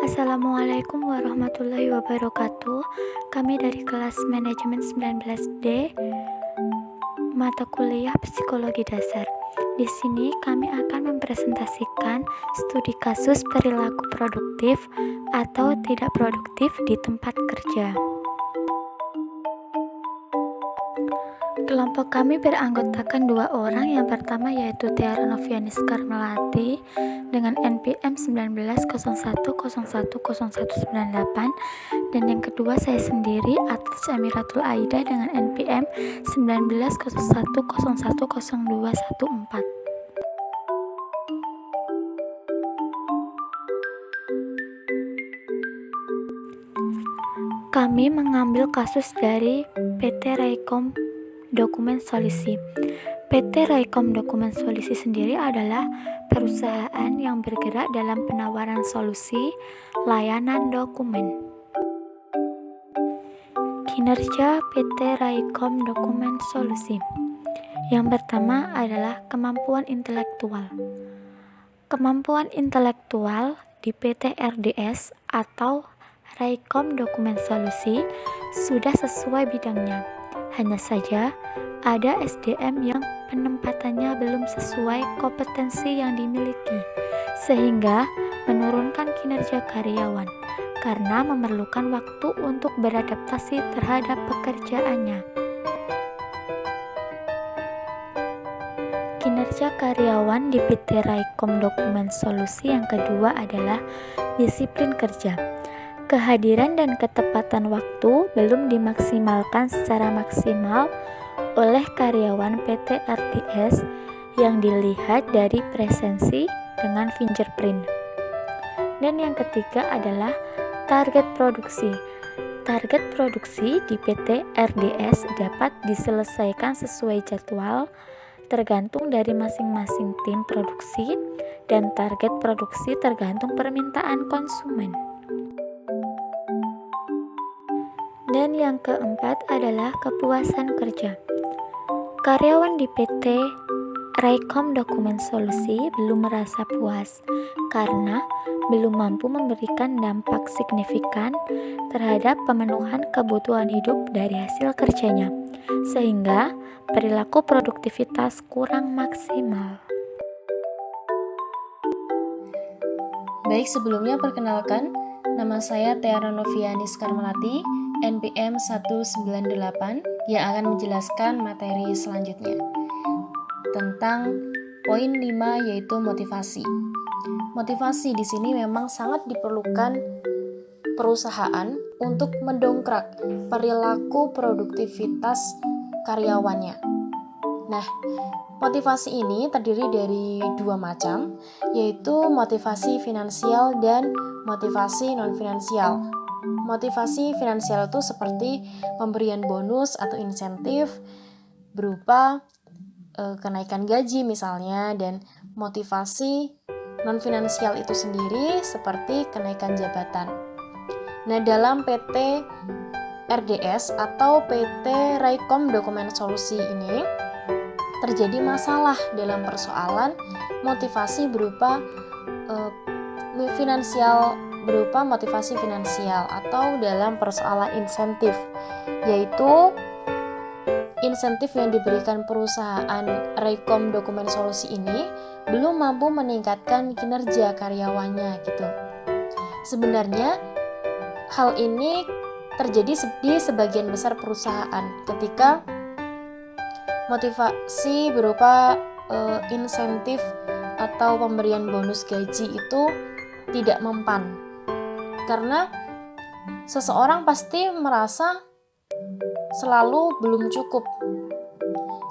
Assalamualaikum warahmatullahi wabarakatuh. Kami dari kelas manajemen 19D, mata kuliah psikologi dasar. Di sini kami akan mempresentasikan studi kasus perilaku produktif atau tidak produktif di tempat kerja. Kelompok kami beranggotakan 2 orang. Yang pertama yaitu Tiara Novianis Karmelati dengan NPM 1901010198, dan yang kedua saya sendiri Atlas Amiratul Aida dengan NPM 1901010214. Kami mengambil kasus dari PT Raikom Dokumen Solusi. PT Raikom Dokumen Solusi sendiri adalah perusahaan yang bergerak dalam penawaran solusi layanan dokumen. Kinerja PT Raikom Dokumen Solusi. Yang pertama adalah kemampuan intelektual. Kemampuan intelektual di PT RDS atau Raikom Dokumen Solusi sudah sesuai bidangnya. Hanya saja ada SDM yang penempatannya belum sesuai kompetensi yang dimiliki, sehingga menurunkan kinerja karyawan karena memerlukan waktu untuk beradaptasi terhadap pekerjaannya. Kinerja karyawan di PT Raikom Dokumen Solusi yang kedua adalah disiplin kerja. Kehadiran dan ketepatan waktu belum dimaksimalkan secara maksimal oleh karyawan PT RDS yang dilihat dari presensi dengan fingerprint. Dan yang ketiga adalah target produksi. Target produksi di PT RDS dapat diselesaikan sesuai jadwal tergantung dari masing-masing tim produksi, dan target produksi tergantung permintaan konsumen. Dan yang keempat adalah kepuasan kerja. Karyawan di PT Raikom Dokumen Solusi belum merasa puas karena belum mampu memberikan dampak signifikan terhadap pemenuhan kebutuhan hidup dari hasil kerjanya, sehingga perilaku produktivitas kurang maksimal. Baik, sebelumnya perkenalkan, nama saya Tiara Novianis Karmelati, NPM 198, yang akan menjelaskan materi selanjutnya tentang poin 5, yaitu motivasi. Motivasi di sini memang sangat diperlukan perusahaan untuk mendongkrak perilaku produktivitas karyawannya. Nah, motivasi ini terdiri dari 2 macam, yaitu motivasi finansial dan motivasi non-finansial. Motivasi finansial itu seperti pemberian bonus atau insentif berupa kenaikan gaji misalnya, dan motivasi non-finansial itu sendiri seperti kenaikan jabatan. Nah, dalam PT RDS atau PT Raikom Dokumen Solusi ini terjadi masalah dalam persoalan motivasi berupa motivasi finansial atau dalam persoalan insentif, yaitu insentif yang diberikan perusahaan Raikom Dokumen Solusi ini belum mampu meningkatkan kinerja karyawannya gitu. Sebenarnya hal ini terjadi di sebagian besar perusahaan ketika motivasi berupa insentif atau pemberian bonus gaji itu tidak mempan, karena seseorang pasti merasa selalu belum cukup,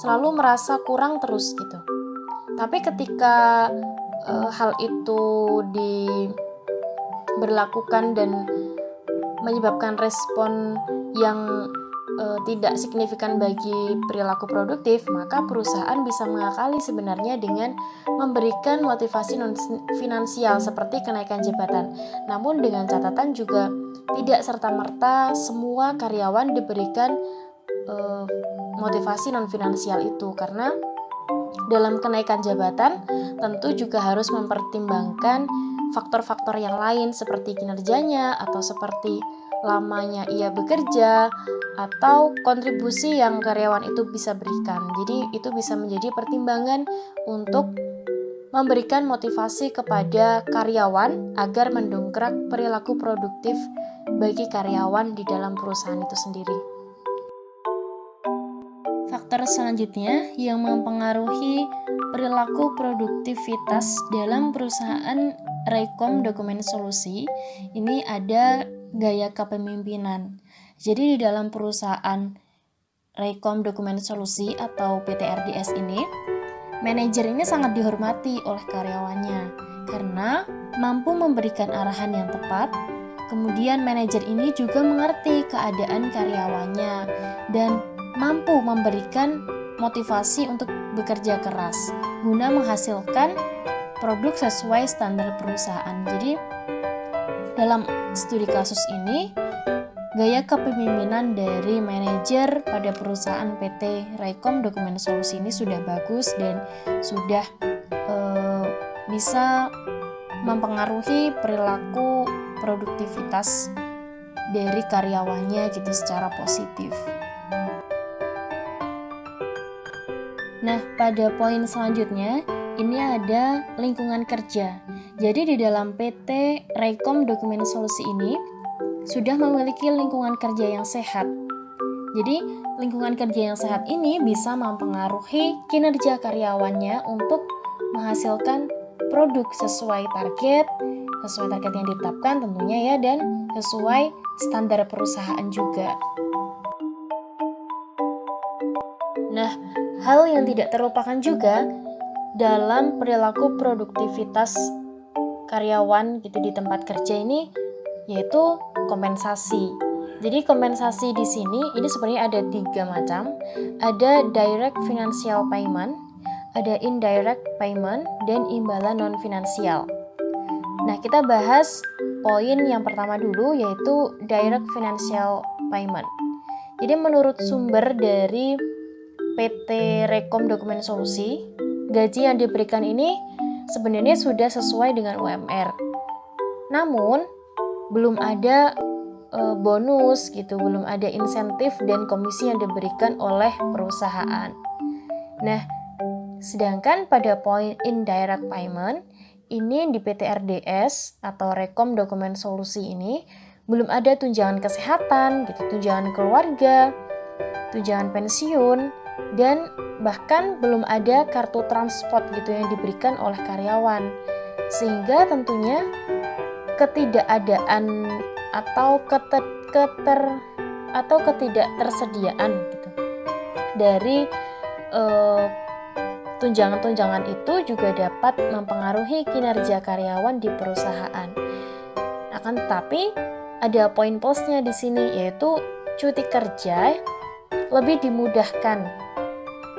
selalu merasa kurang terus gitu. Tapi ketika hal itu diberlakukan dan menyebabkan respon yang tidak signifikan bagi perilaku produktif, maka perusahaan bisa mengakali sebenarnya dengan memberikan motivasi non-finansial seperti kenaikan jabatan. Namun dengan catatan juga tidak serta-merta semua karyawan diberikan motivasi non-finansial itu, karena Dalam kenaikan jabatan, tentu juga harus mempertimbangkan faktor-faktor yang lain seperti kinerjanya atau seperti lamanya ia bekerja atau kontribusi yang karyawan itu bisa berikan. Jadi itu bisa menjadi pertimbangan untuk memberikan motivasi kepada karyawan agar mendongkrak perilaku produktif bagi karyawan di dalam perusahaan itu sendiri. Faktor selanjutnya yang mempengaruhi perilaku produktivitas dalam perusahaan Raycom Dokumen Solusi ini ada gaya kepemimpinan. Jadi di dalam perusahaan Raycom Dokumen Solusi atau PT RDS ini, manajer ini sangat dihormati oleh karyawannya karena mampu memberikan arahan yang tepat. Kemudian manajer ini juga mengerti keadaan karyawannya dan mampu memberikan motivasi untuk bekerja keras guna menghasilkan produk sesuai standar perusahaan. Jadi dalam studi kasus ini, gaya kepemimpinan dari manajer pada perusahaan PT Raycom Dokumen Solusi ini sudah bagus dan sudah bisa mempengaruhi perilaku produktivitas dari karyawannya gitu secara positif. Nah, pada poin selanjutnya, ini ada lingkungan kerja. Jadi di dalam PT Raycom Dokumen Solusi ini sudah memiliki lingkungan kerja yang sehat. Jadi, lingkungan kerja yang sehat ini bisa mempengaruhi kinerja karyawannya untuk menghasilkan produk sesuai target yang ditetapkan tentunya ya, dan sesuai standar perusahaan juga. Nah, hal yang tidak terlupakan juga dalam perilaku produktivitas karyawan gitu di tempat kerja ini yaitu kompensasi. Jadi kompensasi di sini ini sebenarnya ada 3 macam. Ada direct financial payment, ada indirect payment, dan imbalan non-finansial. Nah, kita bahas poin yang pertama dulu yaitu direct financial payment. Jadi menurut sumber dari PT Raycom Dokumen Solusi, gaji yang diberikan ini sebenarnya sudah sesuai dengan UMR. Namun, belum ada bonus gitu, belum ada insentif dan komisi yang diberikan oleh perusahaan. Nah, sedangkan pada poin indirect payment, ini di PT RDS atau Raycom Dokumen Solusi ini belum ada tunjangan kesehatan, gitu, tunjangan keluarga, tunjangan pensiun, dan bahkan belum ada kartu transport gitu yang diberikan oleh karyawan. Sehingga tentunya ketidakadaan atau ketidaktersediaan gitu dari tunjangan-tunjangan itu juga dapat mempengaruhi kinerja karyawan di perusahaan. Akan tetapi ada poin plusnya di sini yaitu cuti kerja lebih dimudahkan.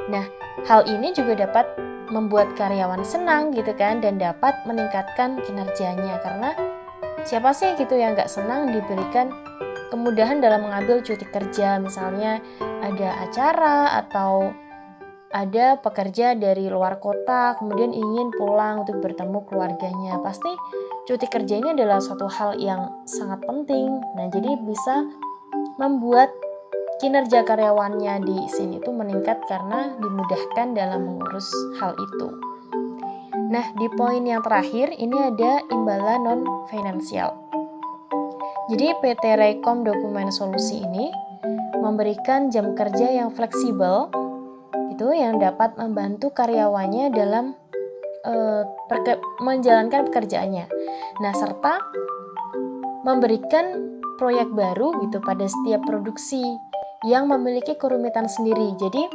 Nah, hal ini juga dapat membuat karyawan senang gitu kan dan dapat meningkatkan kinerjanya karena siapa sih gitu yang nggak senang diberikan kemudahan dalam mengambil cuti kerja, misalnya ada acara atau ada pekerja dari luar kota kemudian ingin pulang untuk bertemu keluarganya. Pasti cuti kerja ini adalah suatu hal yang sangat penting. Nah, jadi bisa membuat kinerja karyawannya di sini tuh meningkat karena dimudahkan dalam mengurus hal itu. Nah, di poin yang terakhir ini ada imbalan non-finansial. Jadi PT Raycom Dokumen Solusi ini memberikan jam kerja yang fleksibel itu yang dapat membantu karyawannya dalam menjalankan pekerjaannya. Nah, serta memberikan proyek baru gitu pada setiap produksi yang memiliki kerumitan sendiri. Jadi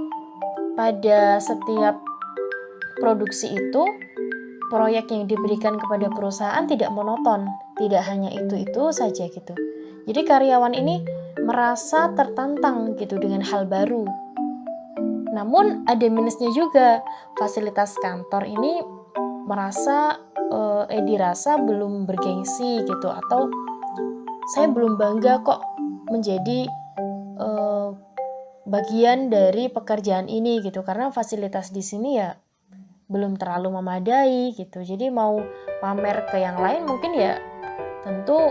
pada setiap produksi itu proyek yang diberikan kepada perusahaan tidak monoton, tidak hanya itu-itu saja gitu. Jadi karyawan ini merasa tertantang gitu dengan hal baru. Namun ada minusnya juga. Fasilitas kantor ini dirasa belum bergengsi gitu, atau saya belum bangga kok menjadi bagian dari pekerjaan ini gitu, karena fasilitas di sini ya belum terlalu memadai gitu. Jadi mau pamer ke yang lain mungkin ya tentu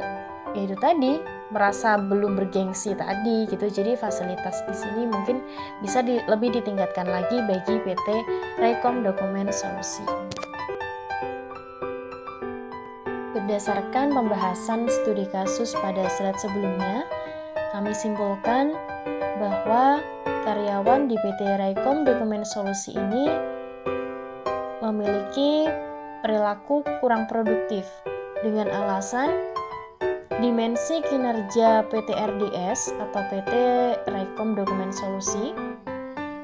ya itu tadi merasa belum bergengsi tadi gitu. Jadi fasilitas di sini mungkin bisa lebih ditingkatkan lagi bagi PT Raikom Dokumen Solusi. Berdasarkan pembahasan studi kasus pada slide sebelumnya, kami simpulkan bahwa karyawan di PT Raikom Dokumen Solusi ini memiliki perilaku kurang produktif dengan alasan dimensi kinerja PT RDS atau PT Raikom Dokumen Solusi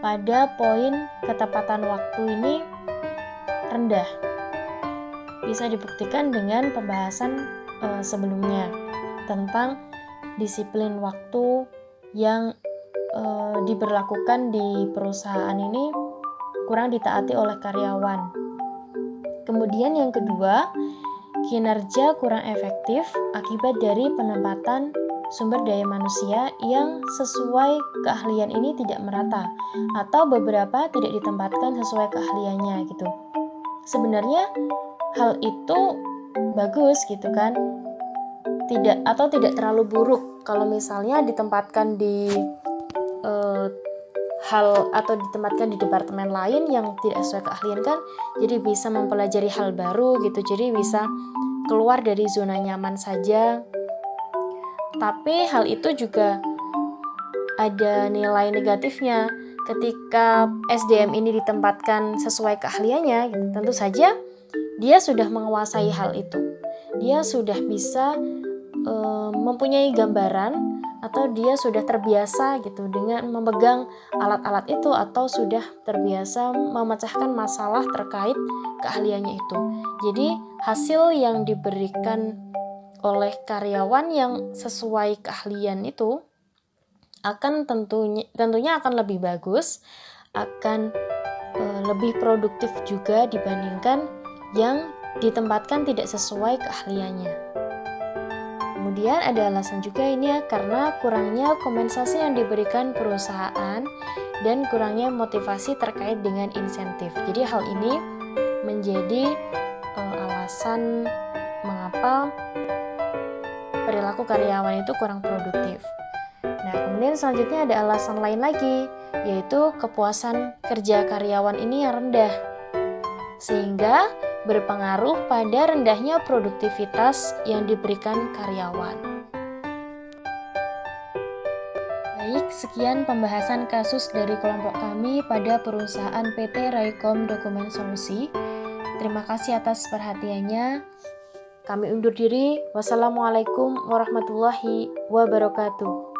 pada poin ketepatan waktu ini rendah. Bisa dibuktikan dengan pembahasan sebelumnya tentang disiplin waktu yang diberlakukan di perusahaan ini kurang ditaati oleh karyawan. Kemudian yang kedua, kinerja kurang efektif akibat dari penempatan sumber daya manusia yang sesuai keahlian ini tidak merata atau beberapa tidak ditempatkan sesuai keahliannya gitu. Sebenarnya hal itu bagus gitu kan, tidak terlalu buruk kalau misalnya ditempatkan di ditempatkan di departemen lain yang tidak sesuai keahlian kan, jadi bisa mempelajari hal baru gitu, jadi bisa keluar dari zona nyaman saja. Tapi hal itu juga ada nilai negatifnya ketika SDM ini ditempatkan sesuai keahliannya gitu. Tentu saja dia sudah menguasai hal itu, dia sudah bisa mempunyai gambaran atau dia sudah terbiasa gitu dengan memegang alat-alat itu atau sudah terbiasa memecahkan masalah terkait keahliannya itu. Jadi hasil yang diberikan oleh karyawan yang sesuai keahlian itu akan tentunya akan lebih bagus, akan lebih produktif juga dibandingkan yang ditempatkan tidak sesuai keahliannya. Kemudian ada alasan juga ini ya, karena kurangnya kompensasi yang diberikan perusahaan dan kurangnya motivasi terkait dengan insentif. Jadi hal ini menjadi alasan mengapa perilaku karyawan itu kurang produktif. Nah, kemudian selanjutnya ada alasan lain lagi, yaitu kepuasan kerja karyawan ini yang rendah, sehingga berpengaruh pada rendahnya produktivitas yang diberikan karyawan. Baik, sekian pembahasan kasus dari kelompok kami pada perusahaan PT Raikom Dokumen Solusi. Terima kasih atas perhatiannya. Kami undur diri. Wassalamualaikum warahmatullahi wabarakatuh.